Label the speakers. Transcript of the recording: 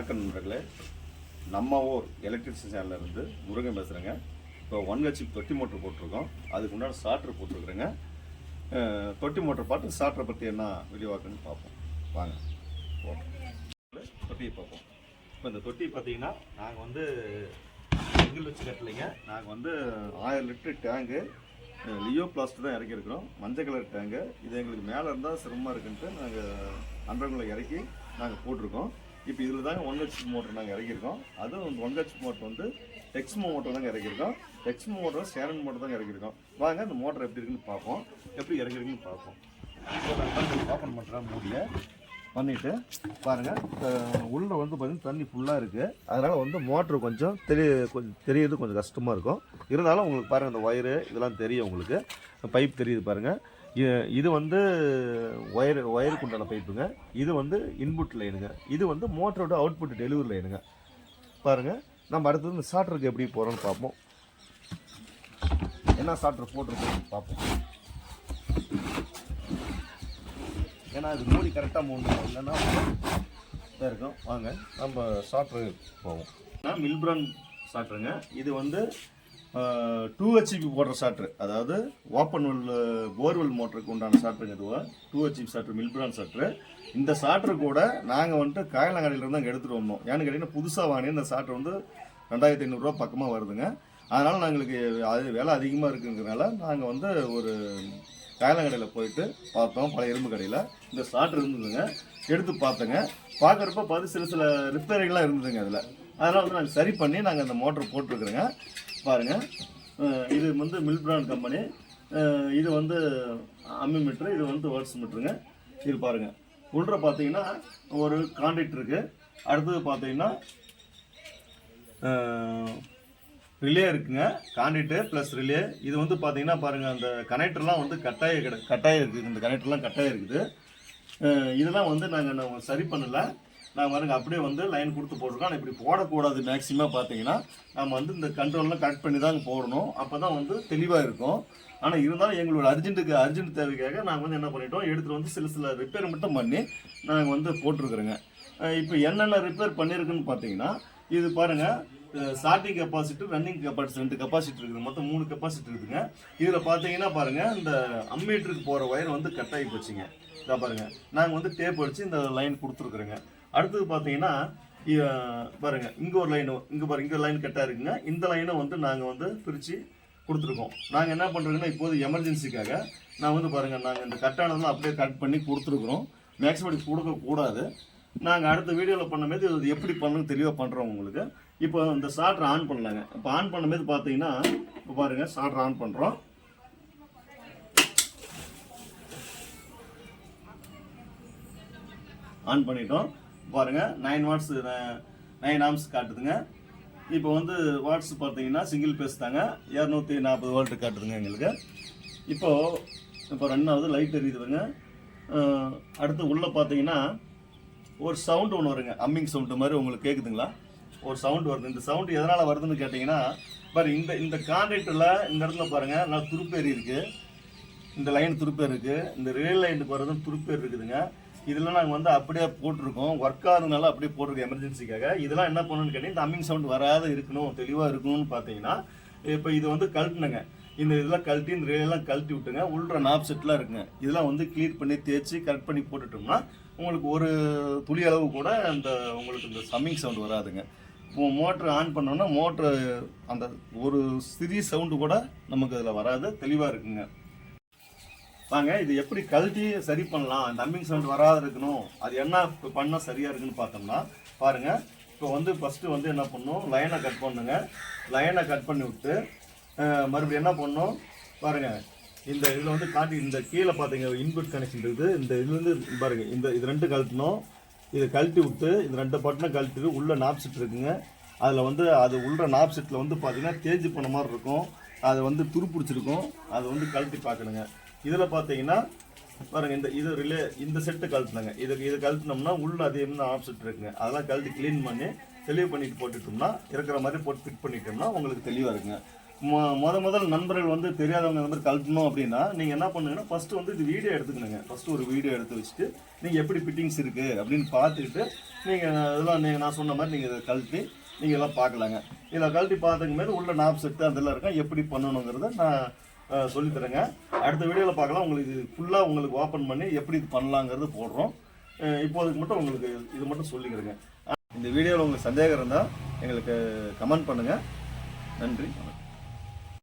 Speaker 1: வணக்கம் நண்பர்களே, நம்ம ஊர் எலக்ட்ரிசிட்டி சேனல்லேருந்து முருகன் பேசுகிறேங்க. இப்போ 1 தொட்டி மோட்டர் போட்டிருக்கோம். அதுக்கு முன்னாடி ஸ்டார்டர் போட்டிருக்குறேங்க. தொட்டி மோட்டர் பார்த்து ஸ்டார்டரை பற்றி என்ன விரிவாக்குன்னு பார்ப்போம். வாங்க தொட்டியை பார்ப்போம். இப்போ இந்த தொட்டி பார்த்தீங்கன்னா நாங்கள் வந்து செங்கல் வச்சு கட்டலைங்க. நாங்கள் வந்து 1000 லிட்டர் டேங்கு லியோ பிளாஸ்ட் தான் இறக்கியிருக்கிறோம். மஞ்சள் கலர் டேங்கு. இது எங்களுக்கு மேலே இருந்தால் சிரமமாக இருக்குன்ட்டு நாங்கள் அண்டர்கிரவுண்டில் இறக்கி நாங்கள் போட்டிருக்கோம். இப்போ இதில் தாங்க 1 HP மோட்டர் நாங்கள் இறக்கியிருக்கோம். அதுவும் 1 HP மோட்டர் வந்து டெக்ஸ்மோ மோட்டர் தாங்க இறக்கியிருக்கோம். டெக்ஸ்மோ மோட்டர் சேரன் மோட்டர் தாங்க இறக்கியிருக்கோம். வாங்க இந்த மோட்டர் எப்படி இருக்குன்னு பார்ப்போம், எப்படி இறக்கிருக்குன்னு பார்ப்போம். இப்போ நாங்கள் ஓப்பன் பண்ணுறோம் மூடியை பண்ணிவிட்டு பாருங்கள். உள்ளே வந்து பார்த்திங்கன்னா தண்ணி ஃபுல்லாக இருக்குது. அதனால் வந்து மோட்ரு கொஞ்சம் தெரியுது, கொஞ்சம் கஷ்டமாக இருக்கும். இருந்தாலும் உங்களுக்கு பாருங்கள், அந்த ஒயரு இதெல்லாம் தெரியும், உங்களுக்கு பைப் தெரியுது பாருங்கள். இது வந்து ஒயருக்கு உண்டான பைப்புங்க. இது வந்து இன்புட் லைனுங்க. இது வந்து மோட்டரோட அவுட்புட் டெலிவரி லைனுங்க. பாருங்கள், நம்ம அடுத்தது இந்த ஸ்டார்டருக்கு எப்படி போகிறோன்னு பார்ப்போம். என்ன ஸ்டார்டர் போட்டிருக்கோம் பார்ப்போம். ஏன்னா அது மூடி கரெக்டாக மூடணும், இல்லைன்னா இருக்கும். வாங்க நம்ம ஸ்டார்டரு போவோம். மில்பிரான் ஸ்டார்டருங்க. இது வந்து 2 HP போடுற ஸ்டார்டரு, அதாவது ஓப்பன் வெல் போர்வெல் மோட்டருக்கு உண்டான ஸ்டார்டருங்க. இதுவாக 2 HP ஸ்டார்டர், மில்பிரான் ஸ்டார்டரு. இந்த ஸ்டார்டரு கூட நாங்கள் வந்துட்டு காயலங்காடியிலேருந்து அங்கே எடுத்துகிட்டு வந்தோம். ஏன்னு கேட்டிங்கன்னா புதுசாக வாங்கி இந்த ஸ்டார்டர் வந்து 2500 ரூபா பக்கமாக வருதுங்க. அதனால் நாங்களுக்கு அது விலை அதிகமாக இருக்குங்கிறதுனால நாங்கள் வந்து ஒரு காயலங்காடியில் போயிட்டு பார்த்தோம். பழைய இரும்பு கடையில் இந்த ஸ்டார்டர் இருந்ததுங்க. எடுத்து பார்த்தோங்க. பார்க்குறப்ப பார்த்து சில ரிப்பேரிங்லாம் இருந்ததுங்க அதில். அதனால் வந்து நாங்கள் சரி பண்ணி நாங்கள் அந்த மோட்டர் போட்டிருக்குறோங்க. பாருங்கள், இது வந்து மில்பிரான் கம்பெனி. இது வந்து அம்மி மீட்ரு, இது வந்து வேர்ட்ஸ் மீட்ருங்க. இது பாருங்கள், உள்ள பார்த்தீங்கன்னா ஒரு கான்ட்ராக்ட் இருக்குது. அடுத்தது பார்த்தீங்கன்னா ரிலே இருக்குங்க. Contract plus relay. இது வந்து பார்த்தீங்கன்னா பாருங்கள், அந்த கனெக்டர்லாம் வந்து கட்டாயம் இருக்குது. இந்த கனெக்டர்லாம் கட்டாயம் இருக்குது. இதெல்லாம் வந்து நாங்கள் சரி பண்ணலை. நாங்கள் பாருங்கள் அப்படியே வந்து லைன் கொடுத்து போட்டிருக்கோம். ஆனால் இப்படி போடக்கூடாது. மேக்ஸிமம் பார்த்தீங்கன்னா நம்ம வந்து இந்த கண்ட்ரோல்லாம் கரெக்ட் பண்ணி தான் போடணும். அப்போ தான் வந்து தெளிவாக இருக்கும். ஆனால் இருந்தாலும் எங்களோட அர்ஜென்ட் தேவைக்காக நாங்கள் வந்து என்ன பண்ணிட்டோம், எடுத்துகிட்டு வந்து சில ரிப்பேர் மட்டும் பண்ணி நாங்கள் வந்து போட்டிருக்குறோங்க. இப்போ என்னென்ன ரிப்பேர் பண்ணியிருக்குன்னு பார்த்தீங்கன்னா, இது பாருங்கள், starting capacity, running capacity 2 capacity இருக்குது. மொத்தம் 3 கெப்பாசிட்டி இருக்குதுங்க. இதில் பார்த்தீங்கன்னா பாருங்கள், இந்த அம்மீட்டருக்கு போகிற ஒயர் வந்து கட் ஆகி போச்சுங்க. இதை பாருங்கள், நாங்கள் வந்து டேப் அடித்து இந்த லைன் கொடுத்துருக்குறோங்க. அடுத்தது பார்த்தீங்கன்னா பாருங்கள், இங்கே ஒரு லைனு, இங்கே லைன் கட்டாக இருக்குங்க. இந்த லைனை வந்து நாங்கள் வந்து பிரித்து கொடுத்துருக்கோம். நாங்கள் என்ன பண்ணுறோங்கன்னா, இப்போது எமர்ஜென்சிக்காக நான் வந்து பாருங்கள், நாங்கள் இந்த கட்டானதெல்லாம் அப்படியே கட் பண்ணி கொடுத்துருக்குறோம். மேக்ஸிமம் இப்படி கொடுக்கக்கூடாது. நாங்கள் அடுத்த வீடியோவில் பண்ணும்போது இது எப்படி பண்ணணும்னு தெளிவாக பண்ணுறோம் உங்களுக்கு. இப்போ இந்த ஸ்டார்டர் ஆன் பண்ணலாங்க. இப்போ ஆன் பண்ணும்போது பார்த்தீங்கன்னா, இப்போ பாருங்கள், ஸ்டார்டர் ஆன் பண்ணுறோம். ஆன் பண்ணிட்டோம். பாருங்கள், 9 வாட்ஸ் 9 ஆம்ஸ் காட்டுதுங்க. இப்போ வந்து வாட்ஸ் பார்த்தீங்கன்னா சிங்கிள் பேஸ் தாங்க, 240 வோல்ட் காட்டுதுங்க எங்களுக்கு. இப்போ ரன் ஆகுது, லைட் எரியுதுங்க. அடுத்து உள்ளே பார்த்தீங்கன்னா ஒரு சவுண்டு ஒன்று வருங்க, அம்மிங் சவுண்டு மாதிரி உங்களுக்கு கேட்குதுங்களா? ஒரு சவுண்டு வருது. இந்த சவுண்டு எதனால் வருதுன்னு கேட்டிங்கன்னா, பாரு இந்த கான்ட்ராக்டில் இந்த இடத்துல பாருங்கள், நல்லா துருப்பேறி இருக்குது. இந்த லைன் துருப்பேர் இருக்குது. இந்த ரயில் லைனுக்கு வரதும் துருப்பேர் இருக்குதுங்க. இதெல்லாம் நாங்கள் வந்து அப்படியே போட்டிருக்கோம். ஒர்க் ஆகுதுனால அப்படியே போட்டிருக்கோம் எமர்ஜென்சிக்காக. இதெல்லாம் என்ன பண்ணணும்னு கேட்டிங்கன்னா, இந்த அம்மிங் சவுண்ட் வராது இருக்கணும், தெளிவாக இருக்கணும்னு பார்த்தீங்கன்னா, இப்போ இது வந்து கழட்டுனுங்க. இந்த இதெல்லாம் கழட்டி, இந்த ரேலெல்லாம் கழட்டி விட்டுங்க. உள்ள நாப் செட்லாம் இருக்குங்க. இதெல்லாம் வந்து க்ளீன் பண்ணி தேய்ச்சி கரெக்ட் பண்ணி போட்டுட்டோம்னா உங்களுக்கு ஒரு துளி அளவு கூட உங்களுக்கு இந்த சம்மிங் சவுண்டு வராதுங்க. இப்போ மோட்ரு ஆன் பண்ணோன்னா மோட்ரு அந்த ஒரு சிறிய சவுண்டு கூட நமக்கு அதில் வராது, தெளிவாக இருக்குங்க. வாங்க, இது எப்படி கழட்டி சரி பண்ணலாம், அந்த அம்மிங் சவுண்ட் வராது இருக்கணும், அது என்ன பண்ணால் சரியாக இருக்குன்னு பார்த்தோம்னா பாருங்கள். இப்போ வந்து ஃபஸ்ட்டு வந்து என்ன பண்ணணும், லைனை கட் பண்ணுங்க. லைனை கட் பண்ணி விட்டு மறுபடியும் என்ன பண்ணணும் பாருங்கள், இந்த இதில் வந்து காட்டி, இந்த கீழே பார்த்தீங்க இன்புட் கனெக்ஷன் இருக்குது. இந்த இதுலேருந்து பாருங்கள், இது 2 கழட்டணும். இதை கழட்டி விட்டு இந்த 2 பட்டனை கழட்டிட்டு உள்ள நாப் செட் இருக்குங்க. அதில் வந்து அது உள்ள நாப் செட்டில் வந்து பார்த்தீங்கன்னா தேஞ்சு போன மாதிரி இருக்கும். அது வந்து துருப்பிடிச்சிருக்கும். அதை வந்து கழட்டி பார்க்கணுங்க. இதில் பார்த்தீங்கன்னா பாருங்கள், இது ரிலே, இந்த செட்டு கழட்டினாங்க. இது கழட்டினோம்னா உள்ள அதே மாதிரி ஆப்செட் இருக்குங்க. அதெல்லாம் கழட்டி க்ளீன் பண்ணி தெளிவு பண்ணிட்டு போட்டுட்டோம்னா இருக்கிற மாதிரி போட்டு ஃபிட் பண்ணிட்டோம்னா உங்களுக்கு தெளிவாக இருக்குங்க. முதல் நண்பர்கள் வந்து தெரியாதவங்க அந்த மாதிரி கழட்டணும் அப்படின்னா நீங்கள் என்ன பண்ணுங்கன்னா ஃபஸ்ட்டு வந்து இது வீடியோ எடுத்துக்கணுங்க. ஃபஸ்ட்டு ஒரு வீடியோ எடுத்து வச்சுட்டு நீங்கள் எப்படி ஃபிட்டிங்ஸ் இருக்குது அப்படின்னு பார்த்துக்கிட்டு நீங்கள் இதெல்லாம் நான் சொன்ன மாதிரி நீங்கள் இதை கழட்டி நீங்கள் எல்லாம் பார்க்கலாங்க. இதில் கழட்டி பார்த்துக்கு மேலே உள்ள நாப் செட்டு அதெல்லாம் இருக்கும், எப்படி பண்ணணுங்கிறத நான் சொல்லித்தரேங்க. அடுத்த வீடியோவில் பார்க்கலாம். உங்களுக்கு இது ஃபுல்லாக உங்களுக்கு ஓப்பன் பண்ணி எப்படி இது பண்ணலாங்கிறது போடுறோம். இப்போதுக்கு மட்டும் உங்களுக்கு இது மட்டும் சொல்லிக்கிறேங்க. இந்த வீடியோவில் உங்களுக்கு சந்தேகம் இருந்தால் எங்களுக்கு கமெண்ட் பண்ணுங்கள். நன்றி.